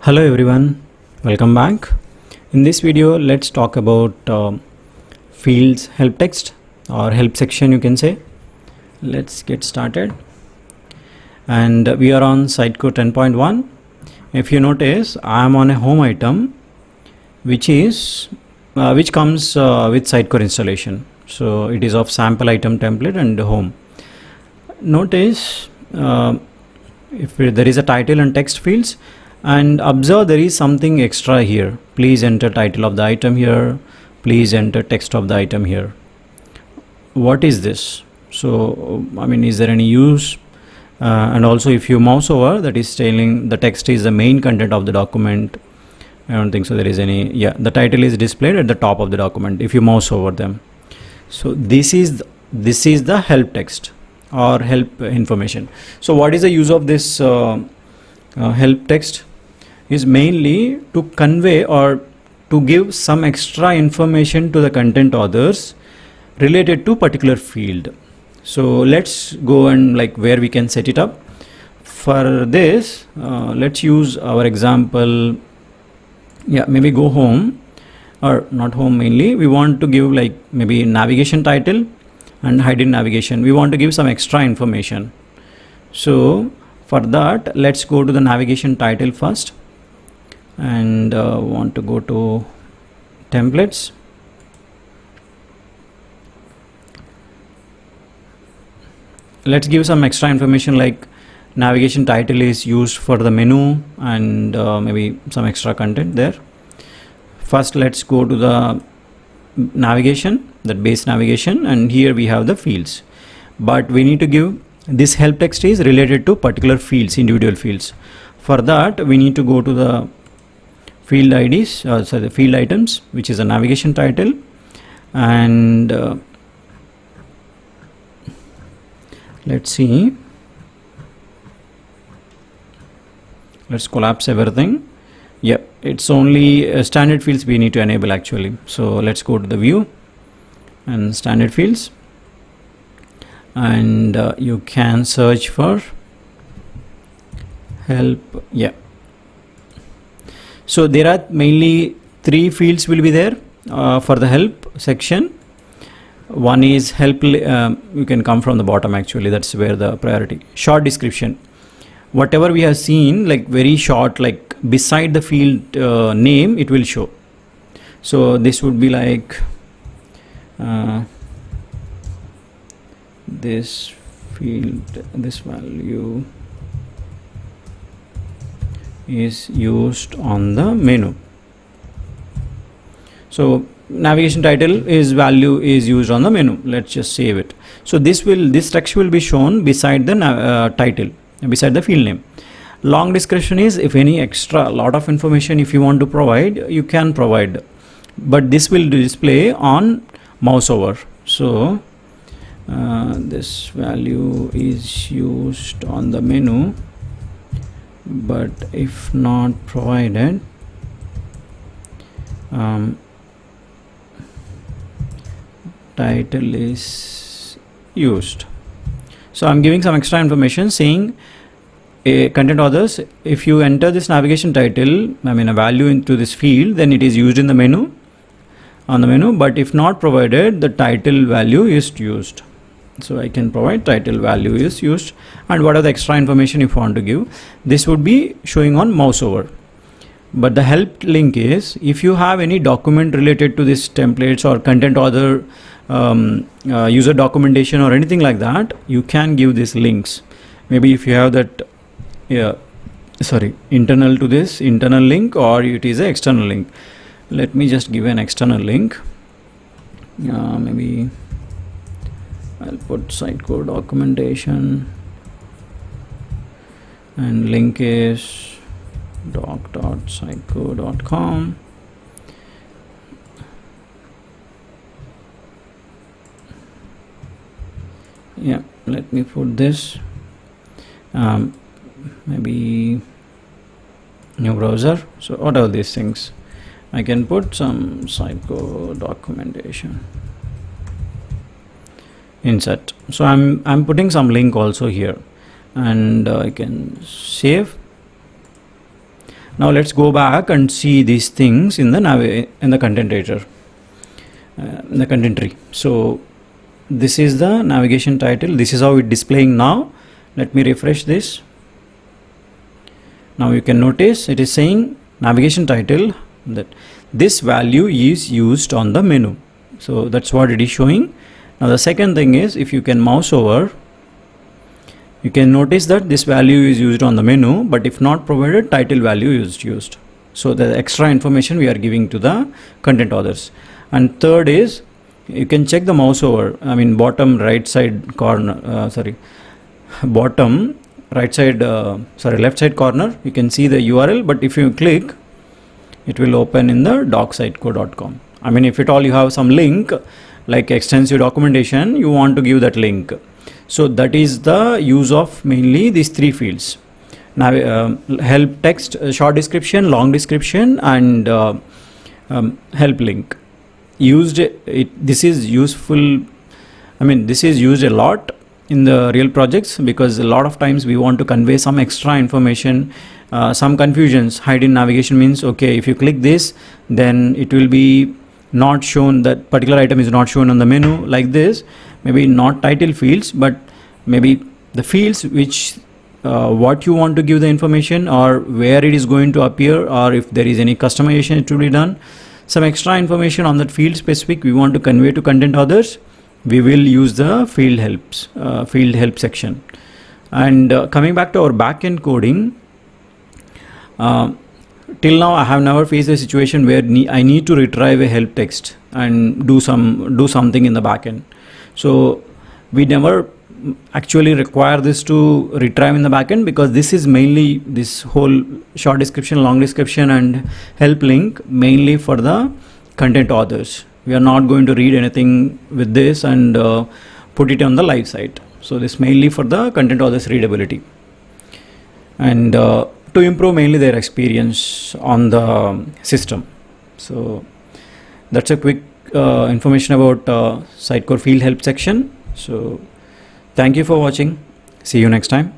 Hello everyone, welcome back. In this video let's talk about fields help text or help section, you can say. Let's get started, and we are on Sitecore 10.1. If you notice, I am on a home item which comes with Sitecore installation. So it is of sample item template and home. Notice if there is a title and text fields, and observe there is something extra here. Please enter title of the item here, please enter text of the item here. What is this? So I mean, is there any use? And also if you mouse over, that is telling the text is the main content of the document. I don't think so there is any. Yeah, the title is displayed at the top of the document if you mouse over them. So this is the help text or help information. So what is the use of this help text? Is mainly to convey or to give some extra information to the content authors related to particular field. So let's go and like where we can set it up. For this let's use our example. Yeah, maybe go home, or not home. Mainly we want to give like maybe navigation title and hidden navigation. We want to give some extra information. So for that, let's go to the navigation title first, and want to go to templates. Let's give some extra information like navigation title is used for the menu, and maybe some extra content there. First let's go to the navigation, that base navigation, and here we have the fields, but we need to give this help text is related to particular fields, individual fields. For that we need to go to the field IDs, the field items, which is a navigation title, and let's see, let's collapse everything. Yep, it's only standard fields we need to enable actually. So let's go to the view and standard fields, and you can search for help. Yeah, so there are mainly 3 fields will be there for the help section. One is help, you can come from the bottom actually, that's where the priority. Short description, whatever we have seen, like very short, like beside the field name it will show. So this would be like this field, this value is used on the menu. So navigation title is value is used on the menu. Let's just save it. So this text will be shown beside the title, beside the field name. Long description is if any extra lot of information if you want to provide, you can provide, but this will display on mouse over. So this value is used on the menu, but if not provided, title is used. So I'm giving some extra information saying content authors, if you enter this navigation title, I mean a value into this field, then it is used in the menu, on the menu, but if not provided, the title value is used. So I can provide title value is used, and what are the extra information if you want to give, this would be showing on mouse over. But the help link is if you have any document related to this templates or content author user documentation or anything like that, you can give these links. Maybe if you have that internal to this internal link, or it is an external link. Let me just give an external link. Maybe I'll put Sitecore documentation, and link is doc.sitecore.com. Yeah, let me put this. Maybe new browser. So what are these things? I can put some Sitecore documentation. Insert. So I'm putting some link also here, and I can save. Now let's go back and see these things in the content editor, in the content tree. So this is the navigation title. This is how it's displaying now. Let me refresh this. Now you can notice it is saying navigation title, that this value is used on the menu. So that's what it is showing. Now the second thing is, if you can mouse over, you can notice that this value is used on the menu, but if not provided, title value is used. So the extra information we are giving to the content authors. And third is, you can check the mouse over, I mean bottom right side corner, bottom right side, left side corner, you can see the URL, but if you click, it will open in the docsiteco.com. I mean, if at all you have some link like extensive documentation, you want to give that link. So that is the use of mainly these three fields. Now help text, short description, long description, and help link. This is useful. I mean, this is used a lot in the real projects, because a lot of times we want to convey some extra information, some confusions. Hide in navigation means, okay, if you click this, then it will be not shown, that particular item is not shown on the menu like this. Maybe not title fields, but maybe the fields which what you want to give the information, or where it is going to appear, or if there is any customization it will be done. Some extra information on that field specific we want to convey to content authors, we will use the field help section. And coming back to our backend coding, till now I have never faced a situation where I need to retrieve a help text and do something in the backend. So we never actually require this to retrieve in the backend, because this is mainly, this whole short description, long description, and help link mainly for the content authors. We are not going to read anything with this and put it on the live site. So this mainly for the content authors readability, and to improve mainly their experience on the system. So that's a quick information about Sitecore field help section. So thank you for watching. See you next time.